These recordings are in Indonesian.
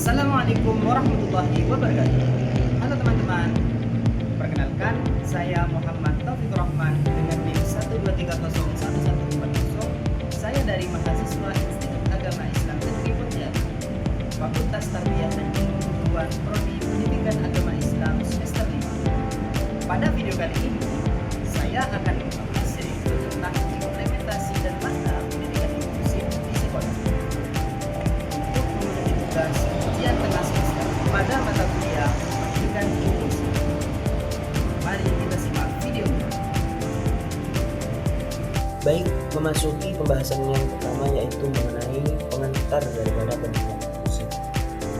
Assalamualaikum warahmatullahi wabarakatuh. Halo teman-teman, perkenalkan saya Muhammad Taufiq Rahman dengan NIM 123011140. Saya dari mahasiswa Institut Agama Islam Negeri Pontianak, Fakultas Tarbiyah dan Ilmu Pengetahuan Prodi Pendidikan Agama Islam semester 5. Pada video kali ini, saya akan membahas sedikit tentang implementasi dan makna pendidikan inklusif di sekolah. Untuk memenuhi tugas ujian tengah semester pada mata kuliah pendidikan inklusif. Mari kita simak videonya. Baik, memasuki pembahasan yang pertama yaitu mengenai pengantar daripada pendidikan inklusif.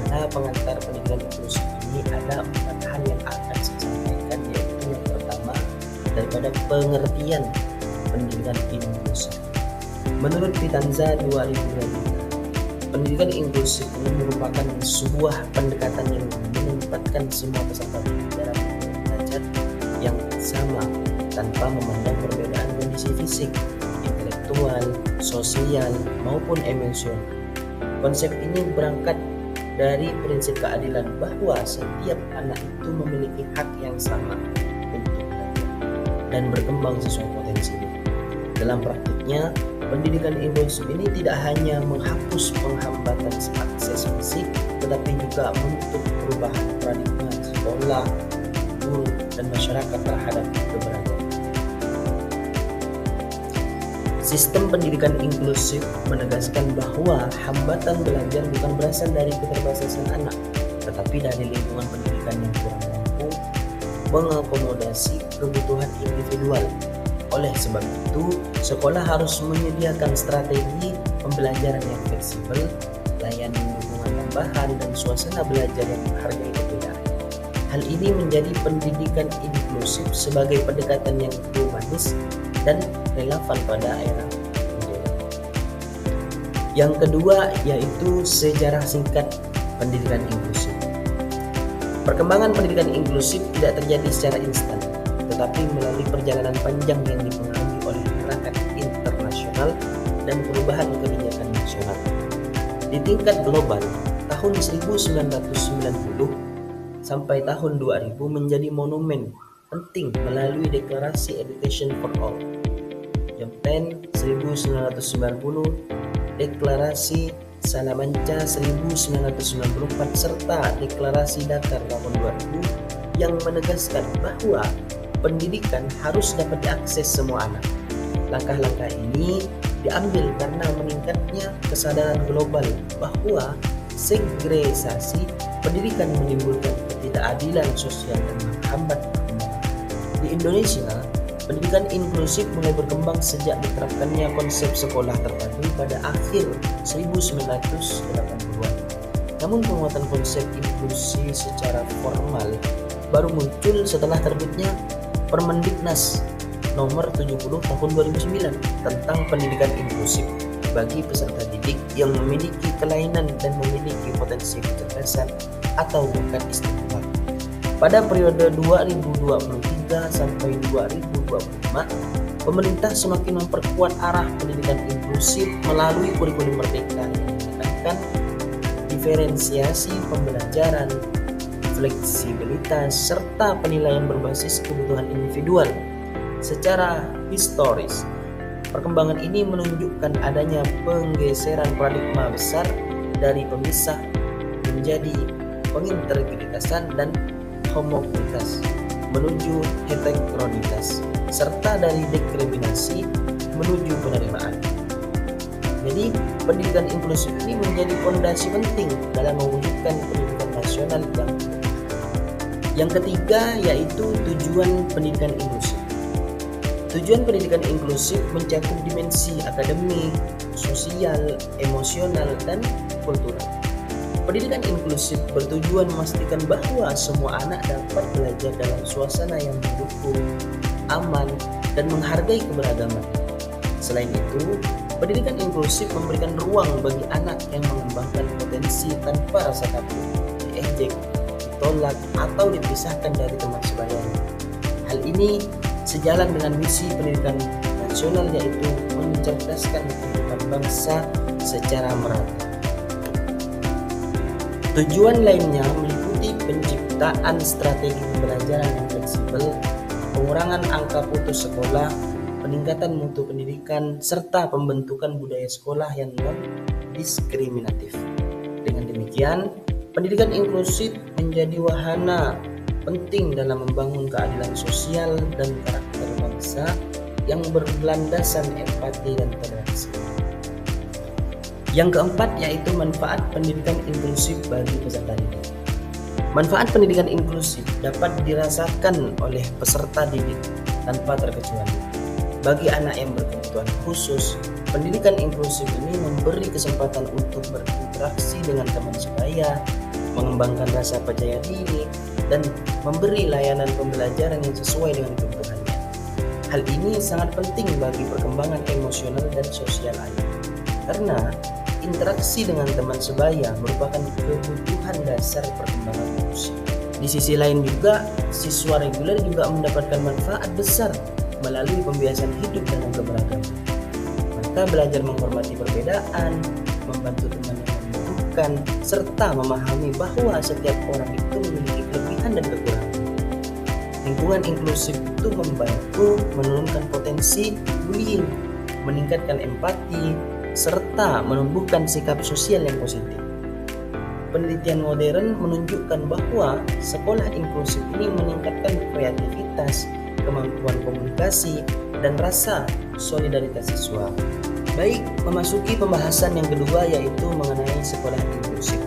Pada pengantar pendidikan inklusif ini ada 4 hal yang akan saya sampaikan, yaitu yang pertama daripada pengertian pendidikan inklusif. Menurut Vitanza 2023, pendidikan inklusif ini merupakan sebuah pendekatan yang menempatkan semua peserta didik dalam belajar yang sama tanpa memandang perbedaan kondisi fisik, intelektual, sosial, maupun emosional. Konsep ini berangkat dari prinsip keadilan bahwa setiap anak itu memiliki hak yang sama untuk belajar dan berkembang sesuai potensinya. Dalam praktiknya, pendidikan inklusif ini tidak hanya menghapus penghambatan akses fisik, tetapi juga membentuk perubahan paradigma sekolah, guru, dan masyarakat terhadap keberagaman. Sistem pendidikan inklusif menegaskan bahwa hambatan belajar bukan berasal dari keterbatasan anak, tetapi dari lingkungan pendidikan yang kurang mampu mengakomodasi kebutuhan individual. Oleh sebab itu, sekolah harus menyediakan strategi pembelajaran yang fleksibel, layanan dukungan tambahan, dan suasana belajar yang menghargai perbedaan. Hal ini menjadi pendidikan inklusif sebagai pendekatan yang humanis dan relevan pada era modern. Yang kedua yaitu sejarah singkat pendidikan inklusif. Perkembangan pendidikan inklusif tidak terjadi secara instan, tetapi melalui perjalanan panjang yang dipengaruhi oleh gerakan internasional dan perubahan kebijakan nasional. Di tingkat global, tahun 1990 sampai tahun 2000 menjadi monumen penting melalui Deklarasi Education for All. Japan 1990, Deklarasi Salamanca 1994 serta Deklarasi Dakar tahun 2000 yang menegaskan bahwa pendidikan harus dapat diakses semua anak. Langkah-langkah ini diambil karena meningkatnya kesadaran global bahwa segregasi pendidikan menimbulkan ketidakadilan sosial dan menghambat perkembangan. Di Indonesia, pendidikan inklusif mulai berkembang sejak diterapkannya konsep sekolah terpadu pada akhir 1980-an. Namun penguatan konsep inklusi secara formal baru muncul setelah terbitnya Permendiknas nomor 70 tahun 2009 tentang pendidikan inklusif bagi peserta didik yang memiliki kelainan dan memiliki potensi kecerdasan atau bakat istimewa. Pada periode 2023 sampai 2025, pemerintah semakin memperkuat arah pendidikan inklusif melalui kurikulum merdeka yang menekankan diferensiasi pembelajaran, fleksibilitas, serta penilaian berbasis kebutuhan individual. Secara historis, perkembangan ini menunjukkan adanya penggeseran paradigma besar dari pemisah menjadi pengintegritasan dan homogenitas menuju heterogenitas, serta dari diskriminasi menuju penerimaan. Jadi, pendidikan inklusif ini menjadi fondasi penting dalam mewujudkan pendidikan nasional yang ketiga yaitu tujuan pendidikan inklusif. Tujuan pendidikan inklusif mencakup dimensi akademik, sosial, emosional, dan kultural. Pendidikan inklusif bertujuan memastikan bahwa semua anak dapat belajar dalam suasana yang mendukung, aman, dan menghargai keberagaman. Selain itu, pendidikan inklusif memberikan ruang bagi anak yang mengembangkan potensi tanpa rasa takut, diejek, ditolak, atau dipisahkan dari teman sebayanya. Hal ini sejalan dengan misi pendidikan nasional, yaitu mencerdaskan kehidupan bangsa secara merata. Tujuan lainnya meliputi penciptaan strategi pembelajaran yang fleksibel, pengurangan angka putus sekolah, peningkatan mutu pendidikan, serta pembentukan budaya sekolah yang non-diskriminatif. Dengan demikian, pendidikan inklusif menjadi wahana penting dalam membangun keadilan sosial dan karakter bangsa yang berlandasan empati dan toleransi. Yang keempat yaitu manfaat pendidikan inklusif bagi peserta didik. Manfaat pendidikan inklusif dapat dirasakan oleh peserta didik tanpa terkecuali. Bagi anak yang berkebutuhan khusus, pendidikan inklusif ini memberi kesempatan untuk berinteraksi dengan teman sebaya, mengembangkan rasa percaya diri, dan memberi layanan pembelajaran yang sesuai dengan kebutuhannya. Hal ini sangat penting bagi perkembangan emosional dan sosial anak, karena interaksi dengan teman sebaya merupakan kebutuhan dasar perkembangan manusia. Di sisi lain juga, siswa reguler juga mendapatkan manfaat besar melalui pembiasan hidup dengan keberagaman. Mereka belajar menghormati perbedaan, membantu teman yang membutuhkan, serta memahami bahwa setiap orang itu memiliki kelebihan dan kekurangan. Lingkungan inklusif itu membantu menurunkan potensi bullying, meningkatkan empati, serta menumbuhkan sikap sosial yang positif. Penelitian modern menunjukkan bahwa sekolah inklusif ini meningkatkan kreativitas, kemampuan komunikasi, dan rasa solidaritas siswa. Baik, memasuki pembahasan yang kedua yaitu mengenai sekolah inklusif.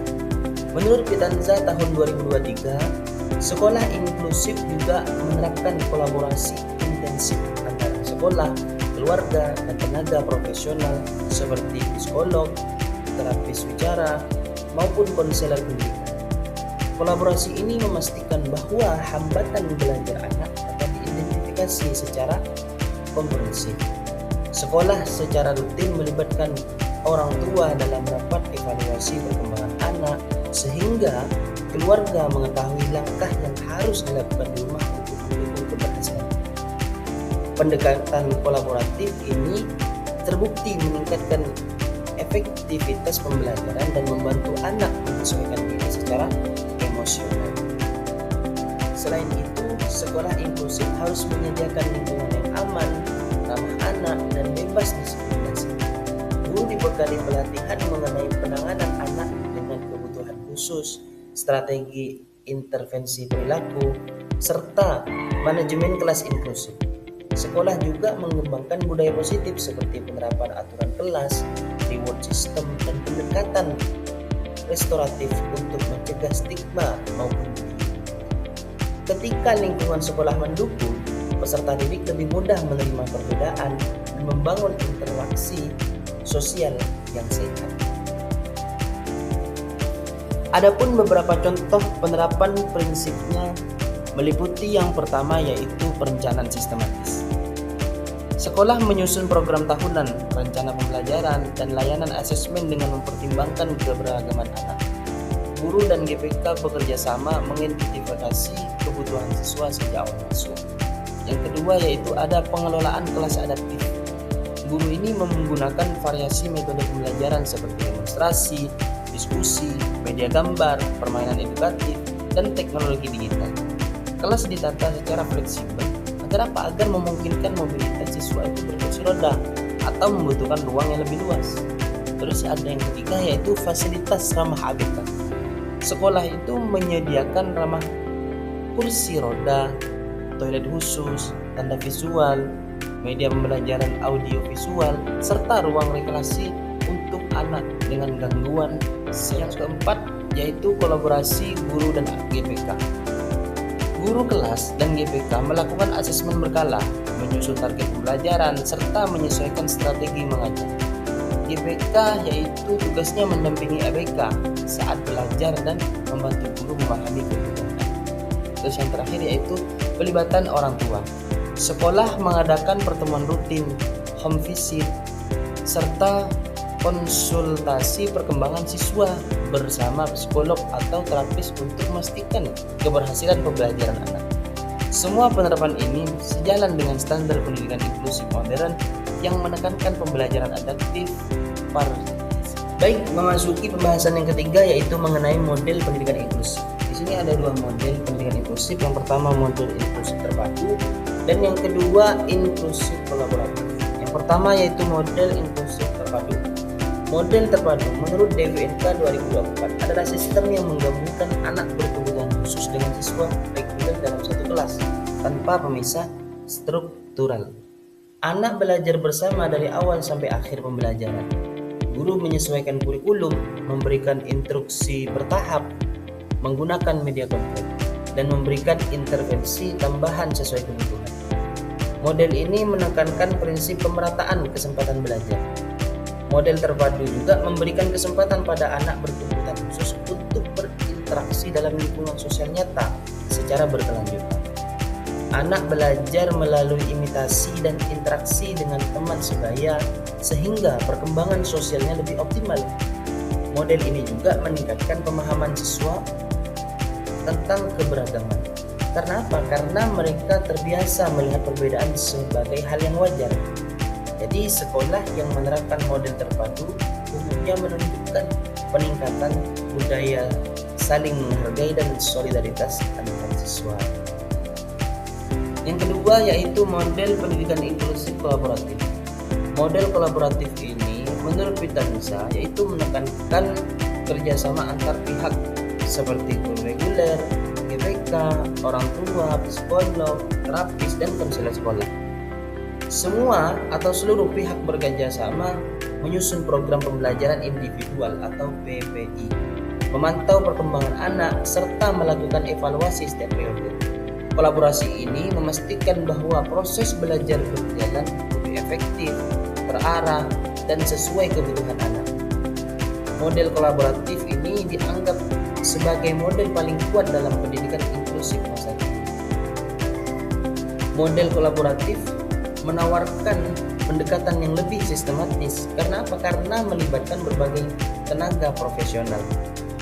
Menurut Pitanza tahun 2023, sekolah inklusif juga menerapkan kolaborasi intensif antara sekolah, keluarga, dan tenaga profesional seperti psikolog, terapis bicara, maupun konselor pendidikan. Kolaborasi ini memastikan bahwa hambatan belajar anak dapat diidentifikasi secara komprehensif. Sekolah secara rutin melibatkan orang tua dalam rapat evaluasi perkembangan anak, sehingga keluarga mengetahui langkah yang harus dilakukan di rumah untuk mendukung keberhasilan. Pendekatan kolaboratif ini terbukti meningkatkan efektivitas pembelajaran dan membantu anak menyesuaikan diri secara emosional. Selain itu, sekolah inklusif harus menyediakan lingkungan yang aman, ramah anak, dan bebas diskriminasi. Guru dibekali pelatihan mengenai penanganan anak dengan kebutuhan khusus, strategi intervensi perilaku, serta manajemen kelas inklusif. Sekolah juga mengembangkan budaya positif seperti penerapan aturan kelas, reward system, dan pendekatan restoratif untuk mencegah stigma maupun bullying. Ketika lingkungan sekolah mendukung, peserta didik lebih mudah menerima perbedaan dan membangun interaksi sosial yang sehat. Adapun beberapa contoh penerapan prinsipnya meliputi yang pertama yaitu perencanaan sistematis. Sekolah menyusun program tahunan, rencana pembelajaran, dan layanan asesmen dengan mempertimbangkan keberagaman anak. Guru dan GPK bekerja sama mengidentifikasi kebutuhan siswa sejak awal masuk. Yang kedua yaitu ada pengelolaan kelas adaptif. Guru ini menggunakan variasi metode pembelajaran seperti demonstrasi, diskusi, media gambar, permainan edukatif, dan teknologi digital. Kelas ditata secara fleksibel. Agar memungkinkan mobilitas siswa itu berkursi roda atau membutuhkan ruang yang lebih luas. Terus ada yang ketiga yaitu fasilitas ramah ABK. Sekolah itu menyediakan ramah kursi roda, toilet khusus, tanda visual, media pembelajaran audio visual, serta ruang rekreasi untuk anak dengan gangguan. Yang keempat yaitu kolaborasi guru dan GPK. Guru kelas dan GPK melakukan asesmen berkala, menyusun target pembelajaran, serta menyesuaikan strategi mengajar. GPK yaitu tugasnya mendampingi ABK saat belajar dan membantu guru memahami kebutuhan. Terus yang terakhir yaitu pelibatan orang tua. Sekolah mengadakan pertemuan rutin, home visit, serta konsultasi perkembangan siswa bersama psikolog atau terapis untuk memastikan keberhasilan pembelajaran anak. Semua penerapan ini sejalan dengan standar pendidikan inklusif modern yang menekankan pembelajaran adaptif, partisipasi. Baik, memasuki pembahasan yang ketiga yaitu mengenai model pendidikan inklusif. Di sini ada dua model pendidikan inklusif. Yang pertama model inklusif terpadu dan yang kedua inklusif kolaboratif. Yang pertama yaitu model inklusif terpadu. Model terpadu menurut DWNK 2024 adalah sistem yang menggabungkan anak berkebutuhan khusus dengan siswa reguler dalam satu kelas tanpa pemisah struktural. Anak belajar bersama dari awal sampai akhir pembelajaran. Guru menyesuaikan kurikulum, memberikan instruksi bertahap, menggunakan media konten, dan memberikan intervensi tambahan sesuai kebutuhan. Model ini menekankan prinsip pemerataan kesempatan belajar. Model terpadu juga memberikan kesempatan pada anak berkebutuhan khusus untuk berinteraksi dalam lingkungan sosial nyata secara berkelanjutan. Anak belajar melalui imitasi dan interaksi dengan teman sebaya sehingga perkembangan sosialnya lebih optimal. Model ini juga meningkatkan pemahaman siswa tentang keberagaman. Karena apa? Karena mereka terbiasa melihat perbedaan sebagai hal yang wajar. Jadi sekolah yang menerapkan model terpadu umumnya menunjukkan peningkatan budaya saling menghargai dan solidaritas antar siswa. Yang kedua yaitu model pendidikan inklusif kolaboratif. Model kolaboratif ini menurut Pitansa yaitu menekankan kerjasama antar pihak seperti guru reguler, GPK, orang tua, psikolog, terapis, dan konselor sekolah. Semua atau seluruh pihak bekerja sama menyusun program pembelajaran individual atau PPI, memantau perkembangan anak, serta melakukan evaluasi setiap periode. Kolaborasi ini memastikan bahwa proses belajar berjalan lebih efektif, terarah, dan sesuai kebutuhan anak. Model kolaboratif ini dianggap sebagai model paling kuat dalam pendidikan inklusif masa kini. Model kolaboratif menawarkan pendekatan yang lebih sistematis. Karena apa? Karena melibatkan berbagai tenaga profesional.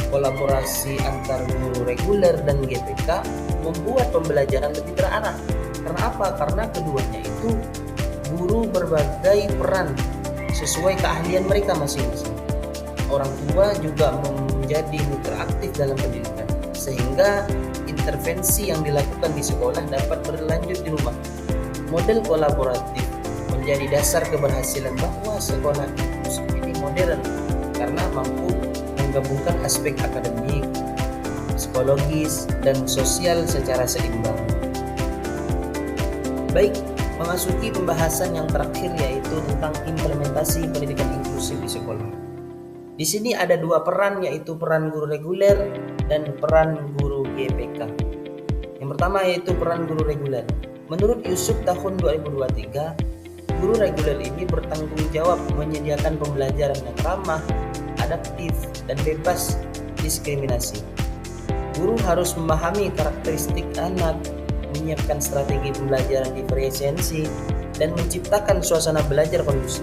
Kolaborasi antar guru reguler dan GPK membuat pembelajaran lebih terarah. Karena apa? Karena keduanya itu guru berbagai peran sesuai keahlian mereka masing-masing. Orang tua juga menjadi mitra aktif dalam pendidikan, sehingga intervensi yang dilakukan di sekolah dapat berlanjut di rumah. Model kolaboratif menjadi dasar keberhasilan bahwa sekolah inklusif ini modern karena mampu menggabungkan aspek akademik, psikologis, dan sosial secara seimbang. Baik, memasuki pembahasan yang terakhir yaitu tentang implementasi pendidikan inklusif di sekolah. Di sini ada dua peran yaitu peran guru reguler dan peran guru GPK. Yang pertama yaitu peran guru reguler. Menurut Yusuf tahun 2023, guru reguler ini bertanggung jawab menyediakan pembelajaran yang ramah, adaptif, dan bebas diskriminasi. Guru harus memahami karakteristik anak, menyiapkan strategi pembelajaran diferensiasi, dan menciptakan suasana belajar kondusif.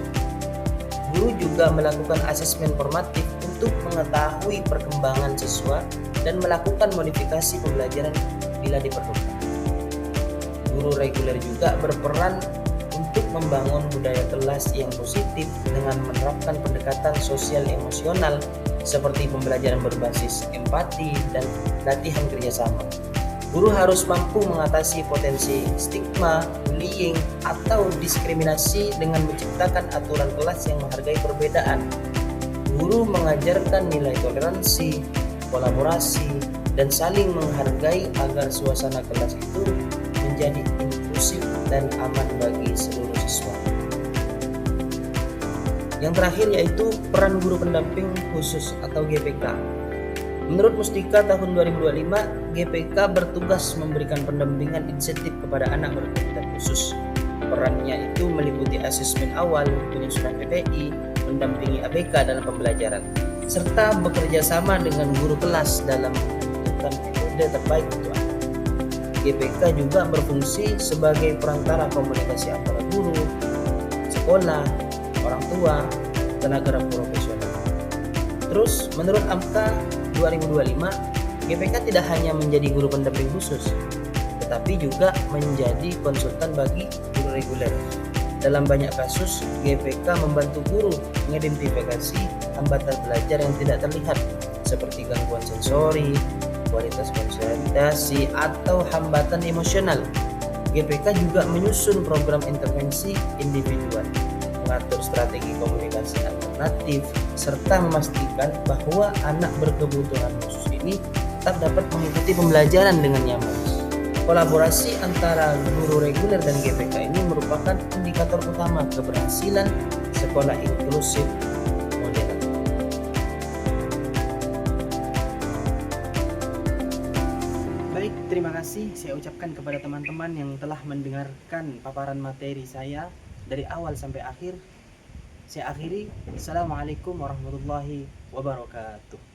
Guru juga melakukan asesmen formatif untuk mengetahui perkembangan siswa dan melakukan modifikasi pembelajaran bila diperlukan. Guru reguler juga berperan untuk membangun budaya kelas yang positif dengan menerapkan pendekatan sosial emosional seperti pembelajaran berbasis empati dan latihan kerjasama. Guru harus mampu mengatasi potensi stigma, bullying, atau diskriminasi dengan menciptakan aturan kelas yang menghargai perbedaan. Guru mengajarkan nilai toleransi, kolaborasi, dan saling menghargai agar suasana kelas itu menjadi inklusif dan aman bagi seluruh siswa. Yang terakhir yaitu peran guru pendamping khusus atau GPK. Menurut Mustika tahun 2025, GPK bertugas memberikan pendampingan insentif kepada anak berkebutuhan khusus. Perannya itu meliputi asesmen awal, penyusunan PPI, mendampingi ABK dalam pembelajaran, serta bekerja sama dengan guru kelas dalam menentukan metode terbaik untuk anak. GPK juga berfungsi sebagai perantara komunikasi antara guru, sekolah, orang tua, tenaga profesional. Terus, menurut AMKA 2025, GPK tidak hanya menjadi guru pendamping khusus, tetapi juga menjadi konsultan bagi guru reguler. Dalam banyak kasus, GPK membantu guru mengidentifikasi hambatan belajar yang tidak terlihat seperti gangguan sensori, kualitas konsentrasi, atau hambatan emosional. GPK juga menyusun program intervensi individual, mengatur strategi komunikasi alternatif, serta memastikan bahwa anak berkebutuhan khusus ini tetap dapat mengikuti pembelajaran dengan nyaman. Kolaborasi antara guru reguler dan GPK ini merupakan indikator utama keberhasilan sekolah inklusif modern. Baik, terima kasih saya ucapkan kepada teman-teman yang telah mendengarkan paparan materi saya dari awal sampai akhir. Saya akhiri. Assalamualaikum warahmatullahi wabarakatuh.